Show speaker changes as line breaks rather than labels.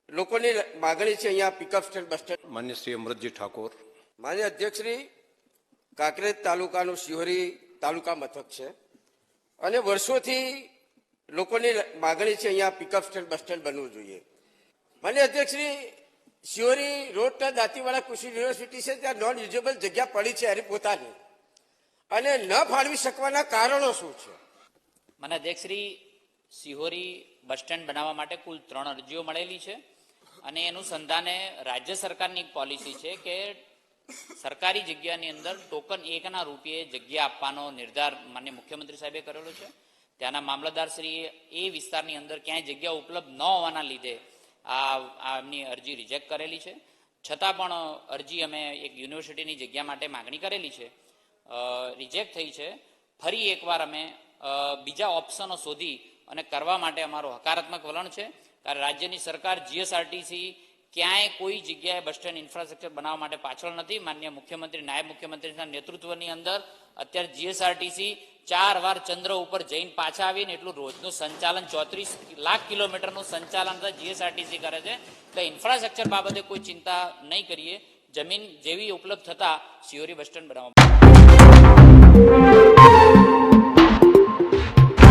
લોકોની માગણી છે અહીંયા પિકઅપ સ્ટેન્ડ બસ સ્ટેન્ડ.
માન્ય શ્રી અમૃતજી ઠાકોર.
માન્ય અધ્યક્ષશ્રી, કાંકરેજ તાલુકાનું શિહોરી તાલુકા મથક છે અને વર્ષોથી લોકોની માગણી છે અહીંયા પિકઅપ સ્ટેન્ડ બસ સ્ટેન્ડ બનવું જોઈએ. માન્ય અધ્યક્ષશ્રી, શિહોરી રોડના દાંતીવાડા કૃષિ યુનિવર્સિટી છે, ત્યાં નોન યુઝેબલ જગ્યા પડી છે એની પોતાની, અને ન ફાળવી શકવાના કારણો શું છે?
માન્ય અધ્યક્ષશ્રી, શિહોરી બસ સ્ટેન્ડ બનાવવા માટે કુલ 3 અરજીઓ મળેલી છે અને એનું સંધાને રાજ્ય સરકારની એક પોલિસી છે કે સરકારી જગ્યાની અંદર ટોકન 1ના રૂપિયે જગ્યા આપવાનો નિર્ધાર માનનીય મુખ્યમંત્રી સાહેબે કરેલો છે. ત્યાંના મામલતદારશ્રીએ એ વિસ્તારની અંદર ક્યાંય જગ્યા ઉપલબ્ધ ન હોવાના લીધે આમની અરજી રિજેક્ટ કરેલી છે. છતાં પણ અરજી અમે એક યુનિવર્સિટીની જગ્યા માટે માગણી કરેલી છે, રિજેક્ટ થઈ છે. ફરી એકવાર અમે બીજા ઓપ્શનો શોધી અને કરવા માટે અમારો હકારાત્મક વલણ છે. કારણ રાજ્યની સરકાર જીએસઆરટીસી ક્યાંય કોઈ જગ્યાએ બસ સ્ટેન્ડ ઇન્ફ્રાસ્ટ્રક્ચર બનાવવા માટે પાછળ નથી. માનનીય મુખ્યમંત્રી, નાયબ મુખ્યમંત્રીના નેતૃત્વની અંદર અત્યારે જીએસઆરટીસી 4 વાર ચંદ્ર ઉપર જઈને પાછા આવીને એટલું રોજનું સંચાલન 34 લાખ કિલોમીટરનું સંચાલન જીએસઆરટીસી કરે છે. એટલે ઇન્ફ્રાસ્ટ્રક્ચર બાબતે કોઈ ચિંતા નહીં કરીએ. જમીન જેવી ઉપલબ્ધ થતા શિહોરી બસ સ્ટેન્ડ બનાવવા